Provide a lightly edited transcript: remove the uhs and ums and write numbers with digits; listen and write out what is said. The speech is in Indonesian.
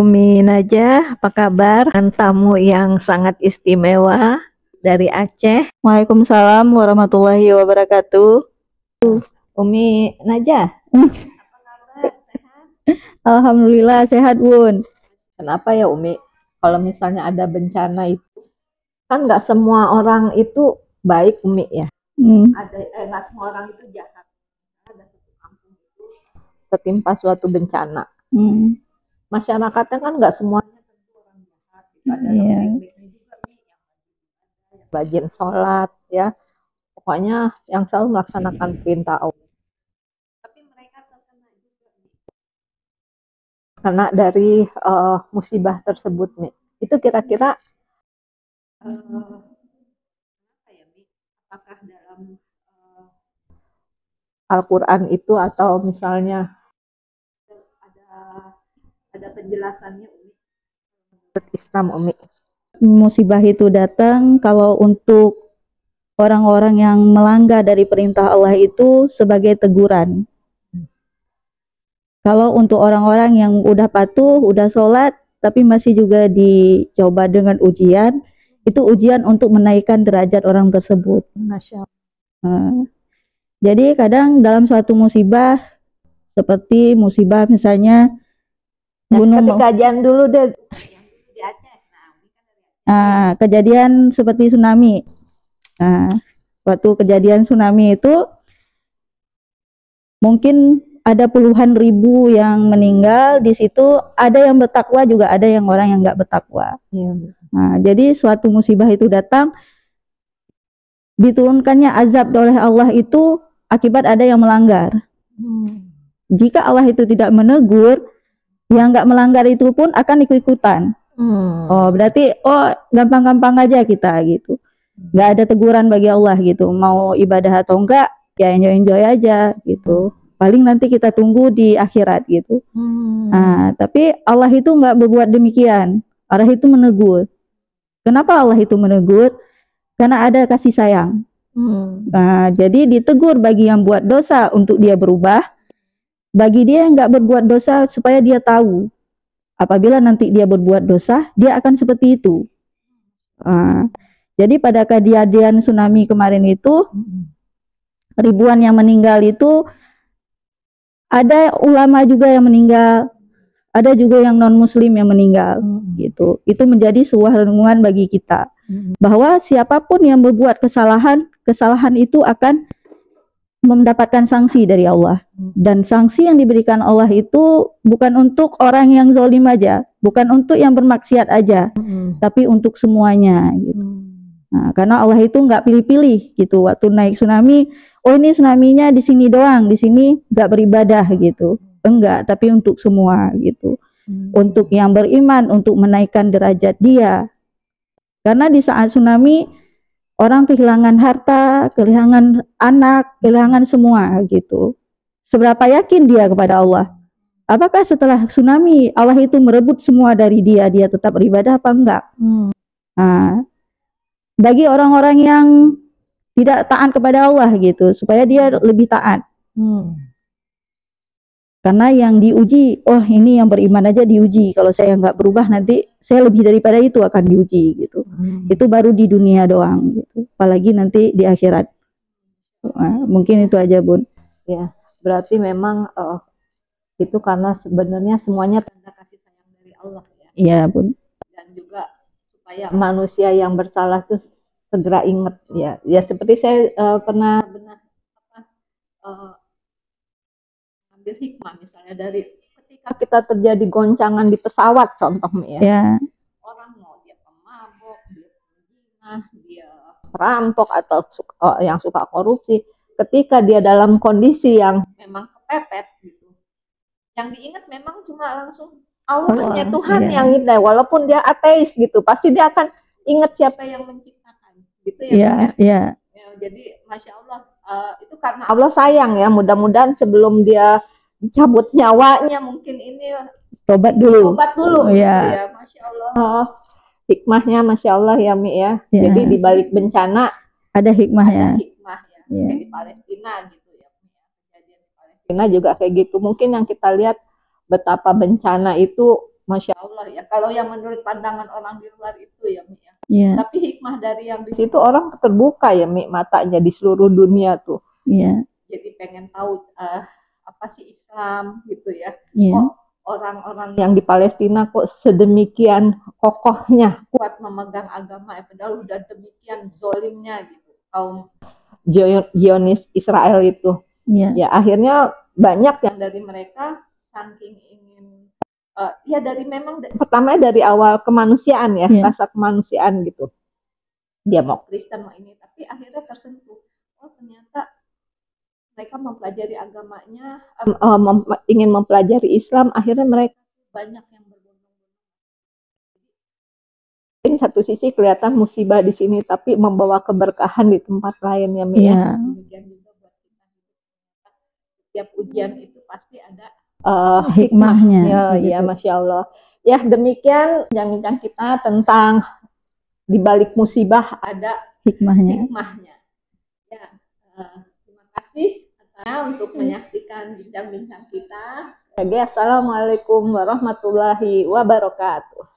Umi Najah, apa kabar? Dan tamu yang sangat istimewa dari Aceh. Waalaikumsalam warahmatullahi wabarakatuh. Umi Najah, Alhamdulillah sehat Bun. kenapa ya Umi? Kalau misalnya ada bencana itu, kan nggak semua orang itu baik Umi ya. Nggak semua orang itu jahat. Ada satu kampung itu tertimpa suatu bencana. Masyarakatnya kan nggak semuanya tentu orang jahat. Ada yang baik-baiknya juga nih, yang rajin sholat ya. Pokoknya yang selalu melaksanakan perintah Allah. Tapi mereka terkena juga nih, karena dari musibah tersebut nih. Itu kira-kira apa ya, Mi? Apakah dalam Al-Quran itu atau misalnya ada penjelasannya Umi? Menurut Islam Umi. Musibah itu datang kalau untuk orang-orang yang melanggar dari perintah Allah itu sebagai teguran. Kalau untuk orang-orang yang udah patuh, udah sholat, tapi masih juga dicoba dengan ujian, itu ujian untuk menaikkan derajat orang tersebut. Masya Allah. Jadi kadang dalam suatu musibah, seperti musibah misalnya gunung, kajian dulu deh di Aceh. Kejadian seperti tsunami. Waktu kejadian tsunami itu mungkin ada puluhan ribu yang meninggal di situ. Ada yang bertakwa juga, ada yang orang yang nggak bertakwa. Jadi suatu musibah itu datang, diturunkannya azab oleh Allah itu akibat ada yang melanggar. Jika Allah itu tidak menegur, yang nggak melanggar itu pun akan ikut-ikutan. Oh berarti gampang-gampang aja kita gitu, nggak ada teguran bagi Allah gitu. Mau ibadah atau enggak ya enjoy aja gitu. Paling nanti kita tunggu di akhirat gitu. Tapi Allah itu nggak berbuat demikian. Allah itu menegur. Kenapa Allah itu menegur? Karena ada kasih sayang. Jadi ditegur bagi yang buat dosa untuk dia berubah, bagi dia yang nggak berbuat dosa supaya dia tahu apabila nanti dia berbuat dosa dia akan seperti itu. Jadi pada kejadian tsunami kemarin itu ribuan yang meninggal itu ada ulama juga yang meninggal, ada juga yang non muslim yang meninggal gitu. Itu menjadi sebuah renungan bagi kita bahwa siapapun yang berbuat kesalahan itu akan mendapatkan sanksi dari Allah. Dan sanksi yang diberikan Allah itu bukan untuk orang yang zalim aja, bukan untuk yang bermaksiat aja, tapi untuk semuanya gitu. Karena Allah itu nggak pilih-pilih gitu. Waktu naik tsunami, ini tsunami-nya di sini doang, di sini nggak beribadah gitu. Enggak, tapi untuk semua gitu. Untuk yang beriman, untuk menaikkan derajat dia. Karena di saat tsunami orang kehilangan harta, kehilangan anak, kehilangan semua gitu. Seberapa yakin dia kepada Allah? Apakah setelah tsunami Allah itu merebut semua dari dia, dia tetap beribadah apa enggak? Bagi orang-orang yang tidak taat kepada Allah gitu, supaya dia lebih taat. Karena yang diuji, ini yang beriman aja diuji. Kalau saya nggak berubah nanti saya lebih daripada itu akan diuji gitu. Itu baru di dunia doang gitu. Apalagi nanti di akhirat. Mungkin itu aja Bun. Ya, berarti memang itu karena sebenarnya semuanya tanda kasih sayang dari Allah ya. Iya Bun. Dan juga supaya manusia yang bersalah itu segera ingat ya. Ya seperti saya pernah ambil hikmah misalnya dari ketika kita terjadi goncangan di pesawat contohnya ya. Orang mau dia pemabok, dia pezina, dia perampok atau yang suka korupsi, ketika dia dalam kondisi yang memang kepepet gitu, yang diingat memang cuma langsung Allahnya Tuhan yang nyiptain, walaupun dia ateis gitu, pasti dia akan ingat siapa yang menciptakan gitu ya. Jadi Masya Allah, itu karena Allah sayang ya. Mudah-mudahan sebelum dia dicabut nyawanya mungkin ini tobat dulu ya. Masya Allah, hikmahnya Masya Allah ya Mi ya. Jadi di balik bencana ada hikmahnya. Kayak di Palestina gitu ya. Kejadian di Palestina juga kayak gitu. Mungkin yang kita lihat betapa bencana itu Masya Allah ya. Kalau yang menurut pandangan orang di luar itu ya, Mi ya. Iya. Tapi hikmah dari yang di situ orang terbuka ya, Mi, matanya di seluruh dunia tuh. Iya. Jadi pengen tahu apa sih Islam gitu ya. Iya. Kok orang-orang yang di Palestina kok sedemikian kokohnya kuat memegang agama ya, padahal udah demikian zolimnya gitu kaum Zionis Israel itu. Iya. Ya akhirnya banyak yang dari mereka saking ingin ya dari memang pertama dari awal kemanusiaan ya, rasa kemanusiaan gitu. Dia mau Kristen mau ini, tapi akhirnya tersentuh. Oh ternyata mereka mempelajari agamanya, ingin mempelajari Islam, akhirnya mereka banyak yang berbondong-bondong. Satu sisi kelihatan musibah di sini, tapi membawa keberkahan di tempat lain ya, Mi ya. Demikian juga buat kita. Setiap ujian itu pasti ada hikmahnya. Ya, Masya Allah. Ya demikian bincang-bincang kita tentang di balik musibah ada hikmahnya. Ya, terima kasih untuk menyaksikan bincang-bincang kita. Assalamualaikum warahmatullahi wabarakatuh.